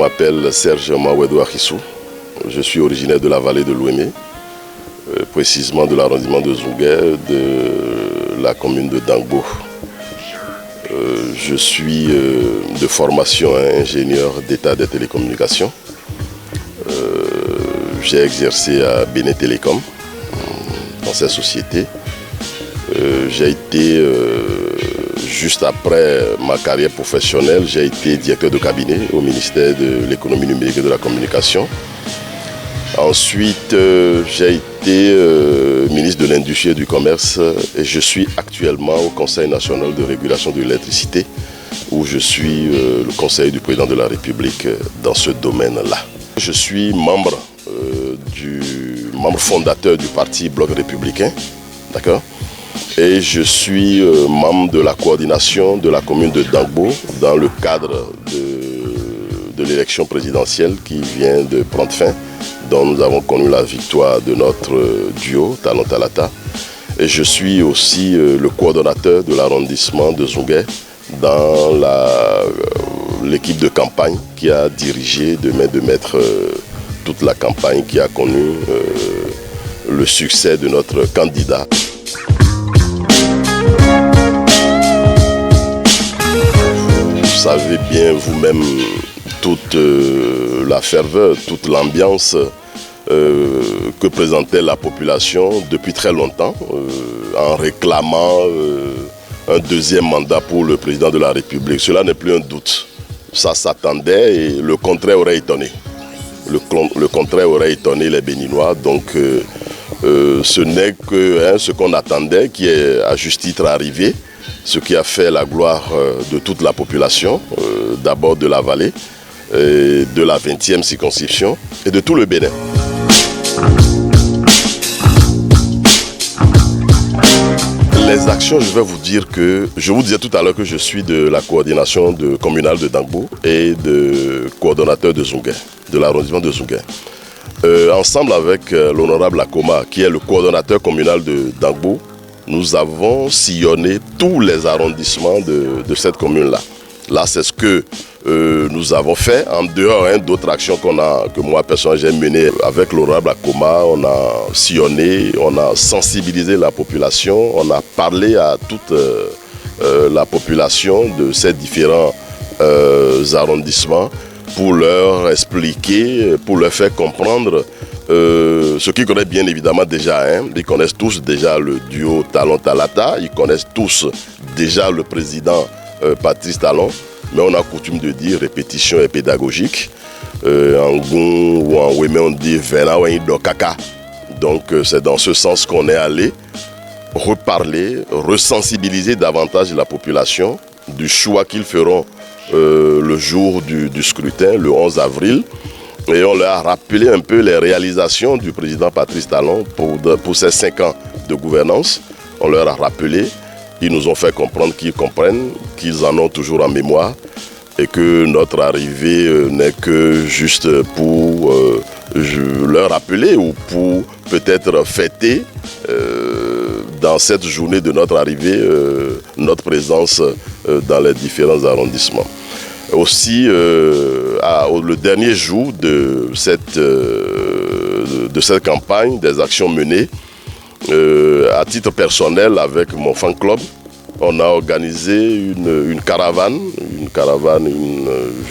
m'appelle Serge Mawedou Akissou. Je suis originaire de la vallée de l'Ouémé, précisément de l'arrondissement de Zouguer, de la commune de Dangbo. Je suis de formation ingénieur d'État des télécommunications. J'ai exercé à Bénin Télécom, dans cette société. J'ai été, juste après ma carrière professionnelle, j'ai été directeur de cabinet au ministère de l'économie numérique et de la communication. Ensuite, j'ai été ministre de l'Industrie et du Commerce et je suis actuellement au Conseil national de régulation de l'électricité où je suis le conseiller du président de la République dans ce domaine-là. Je suis membre fondateur du parti Bloc républicain, d'accord ? Et je suis membre de la coordination de la commune de Dangbo dans le cadre de l'élection présidentielle qui vient de prendre fin, dont nous avons connu la victoire de notre duo, Talon Talata. Et je suis aussi le coordonnateur de l'arrondissement de Zouguer dans l'équipe de campagne qui a dirigé de main de maître toute la campagne qui a connu le succès de notre candidat. Vous savez bien vous-même toute la ferveur, toute l'ambiance que présentait la population depuis très longtemps en réclamant un deuxième mandat pour le président de la République. Cela n'est plus un doute. Ça s'attendait et le contraire aurait étonné. Le contraire aurait étonné les Béninois. Donc ce n'est que ce qu'on attendait qui est à juste titre arrivé. Ce qui a fait la gloire de toute la population, d'abord de la vallée, de la 20e circonscription et de tout le Bénin. Les actions, je vais vous dire que, je vous disais tout à l'heure que je suis de la coordination communale de Dangbo et de coordonnateur de Zouguer, de l'arrondissement de Zouguer. Ensemble avec l'honorable Akoma, qui est le coordonnateur communal de Dangbo, nous avons sillonné tous les arrondissements de cette commune-là. Là, c'est ce que nous avons fait, en dehors d'autres actions que moi, personnellement, j'ai menées avec l'honorable Akoma. On a sillonné, on a sensibilisé la population, on a parlé à toute la population de ces différents arrondissements pour leur expliquer, pour leur faire comprendre ceux qui connaissent bien évidemment déjà, ils connaissent tous déjà le duo Talon Talata, ils connaissent tous déjà le président Patrice Talon, mais on a coutume de dire répétition est pédagogique. En Gon ou en Ouémé on dit Vena Wendo Kaka. Donc c'est dans ce sens qu'on est allé reparler, resensibiliser davantage la population du choix qu'ils feront le jour du scrutin, le 11 avril. Et on leur a rappelé un peu les réalisations du président Patrice Talon pour ses 5 ans de gouvernance. On leur a rappelé, ils nous ont fait comprendre qu'ils comprennent, qu'ils en ont toujours en mémoire et que notre arrivée n'est que juste pour leur rappeler ou pour peut-être fêter dans cette journée de notre arrivée, notre présence dans les différents arrondissements. Aussi, le dernier jour de cette campagne, des actions menées, à titre personnel avec mon fan club, on a organisé une caravane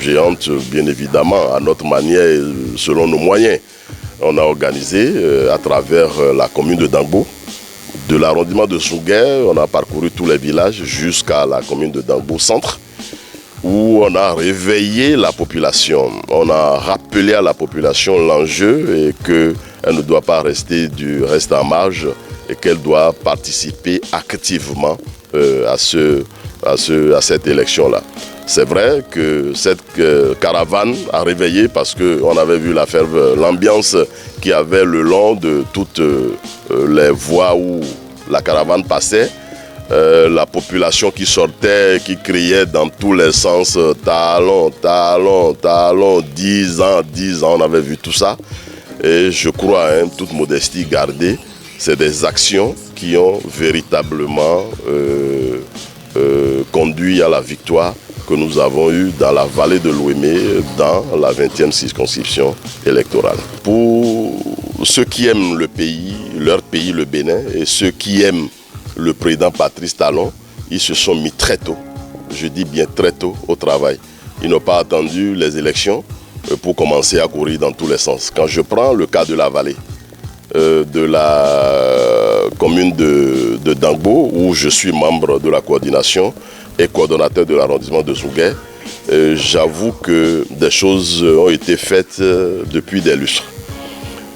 géante bien évidemment, à notre manière et selon nos moyens. On a organisé à travers la commune de Dangbo, de l'arrondissement de Zouguer, on a parcouru tous les villages jusqu'à la commune de Dangbo centre, où on a réveillé la population. On a rappelé à la population l'enjeu et qu'elle ne doit pas rester en marge et qu'elle doit participer activement à cette élection-là. C'est vrai que cette caravane a réveillé parce qu'on avait vu l'ambiance qu'il y avait le long de toutes les voies où la caravane passait. La population qui sortait, qui criait dans tous les sens, Talon, Talon, Talon, 10 ans, 10 ans, on avait vu tout ça. Et je crois, toute modestie gardée, c'est des actions qui ont véritablement conduit à la victoire que nous avons eue dans la vallée de l'Ouémé, dans la 20e circonscription électorale. Pour ceux qui aiment le pays, leur pays, le Bénin, et ceux qui aiment le président Patrice Talon, ils se sont mis très tôt, je dis bien très tôt, au travail. Ils n'ont pas attendu les élections pour commencer à courir dans tous les sens. Quand je prends le cas de la vallée, de la commune de Dangbo, où je suis membre de la coordination et coordonnateur de l'arrondissement de Zunguer, j'avoue que des choses ont été faites depuis des lustres.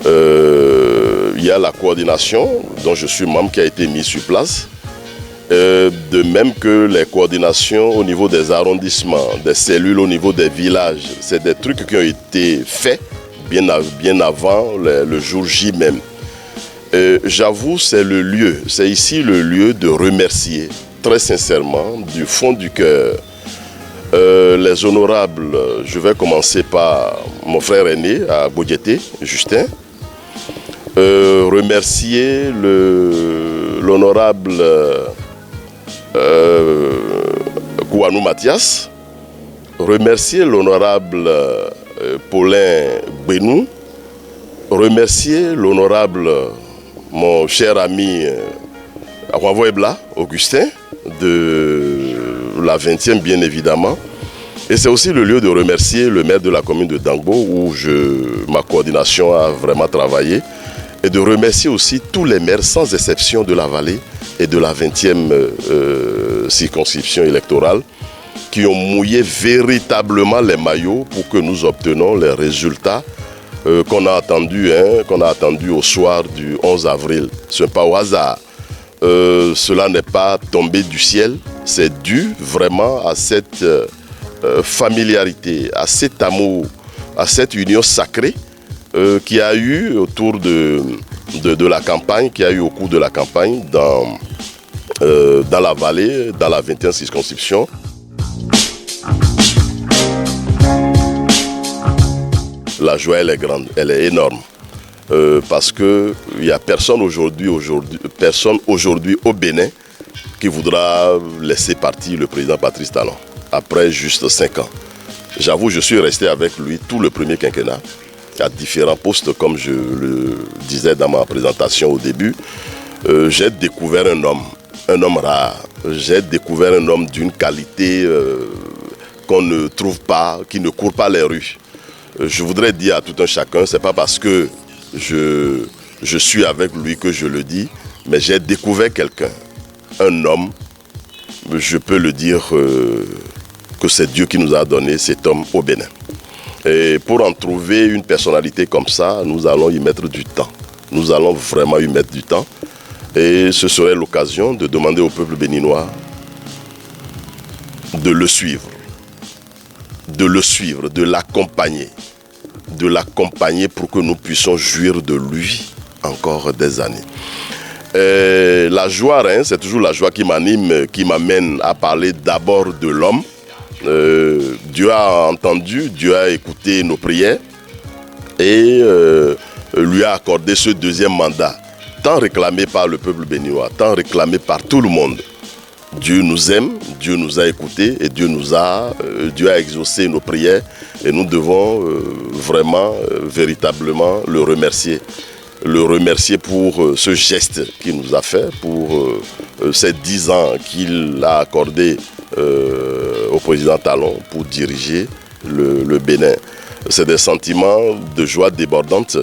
Il y a la coordination dont je suis membre qui a été mise sur place, de même que les coordinations au niveau des arrondissements, des cellules au niveau des villages. C'est des trucs qui ont été faits bien avant le jour J même. J'avoue, c'est le lieu, c'est ici le lieu de remercier très sincèrement, du fond du cœur, les honorables. Je vais commencer par mon frère aîné à Bodjete, Justin. Remercier l'honorable Kouanou Mathias, remercier l'honorable Paulin Benou, remercier l'honorable, mon cher ami Akwavoebla, Augustin, de la 20e bien évidemment. Et c'est aussi le lieu de remercier le maire de la commune de Dangbo, où ma coordination a vraiment travaillé, et de remercier aussi tous les maires sans exception de la vallée et de la 20e circonscription électorale, qui ont mouillé véritablement les maillots pour que nous obtenions les résultats qu'on a attendus au soir du 11 avril. Ce n'est pas au hasard. Cela n'est pas tombé du ciel, c'est dû vraiment à cette familiarité, à cet amour, à cette union sacrée qui a eu autour de la campagne, qui a eu au cours de la campagne dans la vallée, dans la 21e circonscription. La joie, elle est grande, elle est énorme. Parce qu'il n'y a personne aujourd'hui au Bénin qui voudra laisser partir le président Patrice Talon après juste 5 ans. J'avoue, je suis resté avec lui tout le premier quinquennat à différents postes, comme je le disais dans ma présentation au début. J'ai découvert un homme rare. J'ai découvert un homme d'une qualité qu'on ne trouve pas, qui ne court pas les rues. Je voudrais dire à tout un chacun, c'est pas parce que je suis avec lui que je le dis, mais j'ai découvert quelqu'un, un homme, je peux le dire que c'est Dieu qui nous a donné cet homme au Bénin. Et pour en trouver une personnalité comme ça, nous allons y mettre du temps. Nous allons vraiment y mettre du temps. Et ce serait l'occasion de demander au peuple béninois de le suivre, de l'accompagner pour que nous puissions jouir de lui encore des années. La joie, hein, c'est toujours la joie qui m'anime, qui m'amène à parler d'abord de l'homme. Dieu a entendu, Dieu a écouté nos prières et lui a accordé ce deuxième mandat, tant réclamé par le peuple béninois, tant réclamé par tout le monde. Dieu nous aime, Dieu nous a écoutés et Dieu a exaucé nos prières et nous devons véritablement le remercier. Le remercier pour ce geste qu'il nous a fait, pour ces 10 ans qu'il a accordé au président Talon pour diriger le Bénin. C'est des sentiments de joie débordante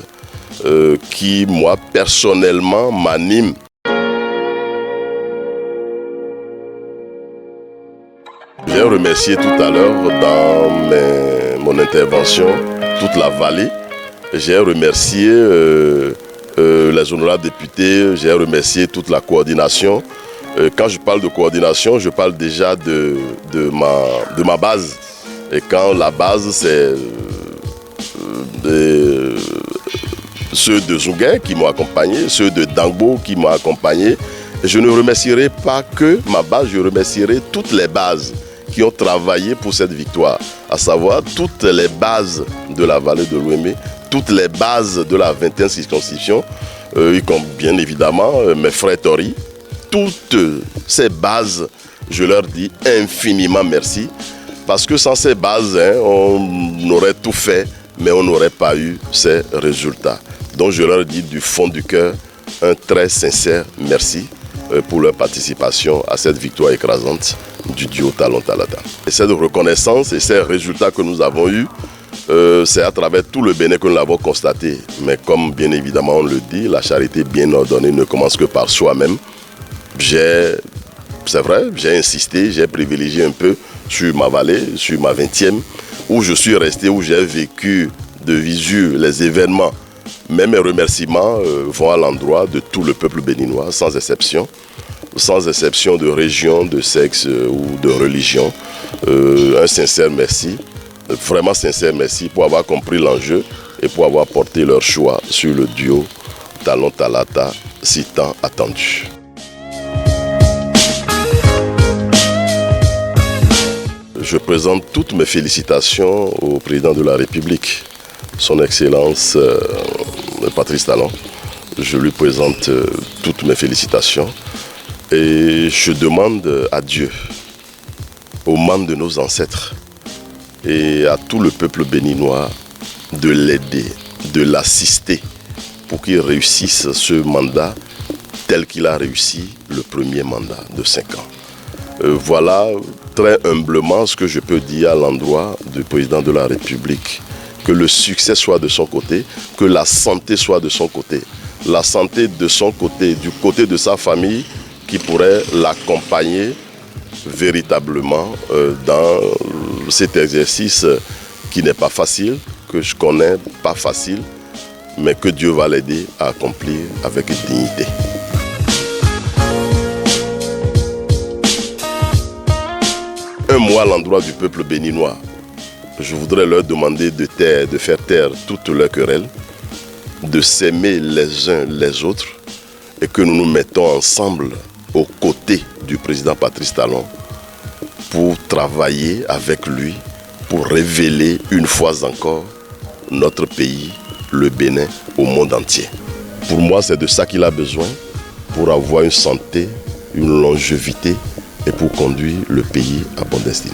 qui, moi, personnellement, m'animent. J'ai remercié tout à l'heure dans mon intervention toute la vallée. J'ai remercié les honorables députés, j'ai remercié toute la coordination. Quand je parle de coordination, je parle déjà de ma base. Et quand la base, c'est ceux de Zunguer qui m'ont accompagné, ceux de Dangbo qui m'ont accompagné. Et je ne remercierai pas que ma base, je remercierai toutes les bases qui ont travaillé pour cette victoire, à savoir toutes les bases de la vallée de l'Ouémé, toutes les bases de la 20e circonscription, comme bien évidemment mes frères Tori. Toutes ces bases, je leur dis infiniment merci. Parce que sans ces bases, on aurait tout fait, mais on n'aurait pas eu ces résultats. Donc je leur dis du fond du cœur un très sincère merci pour leur participation à cette victoire écrasante du duo Talon Talata. Et cette reconnaissance et ces résultats que nous avons eus, c'est à travers tout le Bénin que nous l'avons constaté. Mais comme bien évidemment on le dit, la charité bien ordonnée ne commence que par soi-même. C'est vrai, j'ai insisté, j'ai privilégié un peu sur ma vallée, sur ma 20e, où je suis resté, où j'ai vécu de visu les événements. Mais mes remerciements vont à l'endroit de tout le peuple béninois, sans exception de région, de sexe ou de religion. Un sincère merci, vraiment sincère merci pour avoir compris l'enjeu et pour avoir porté leur choix sur le duo Talon Talata, si tant attendu. Je présente toutes mes félicitations au président de la République, son Excellence Patrice Talon. Je lui présente toutes mes félicitations et je demande à Dieu, aux membres de nos ancêtres et à tout le peuple béninois de l'aider, de l'assister pour qu'il réussisse ce mandat tel qu'il a réussi le premier mandat de 5 ans. Voilà très humblement ce que je peux dire à l'endroit du président de la République. Que le succès soit de son côté, que la santé soit de son côté. La santé de son côté, du côté de sa famille qui pourrait l'accompagner véritablement dans cet exercice qui n'est pas facile, que je connais pas facile, mais que Dieu va l'aider à accomplir avec dignité. Un mot à l'endroit du peuple béninois. Je voudrais leur demander de faire taire toutes leurs querelles, de s'aimer les uns les autres et que nous nous mettons ensemble aux côtés du président Patrice Talon pour travailler avec lui, pour révéler une fois encore notre pays, le Bénin, au monde entier. Pour moi, c'est de ça qu'il a besoin pour avoir une santé, une longévité et pour conduire le pays à bonne destinée.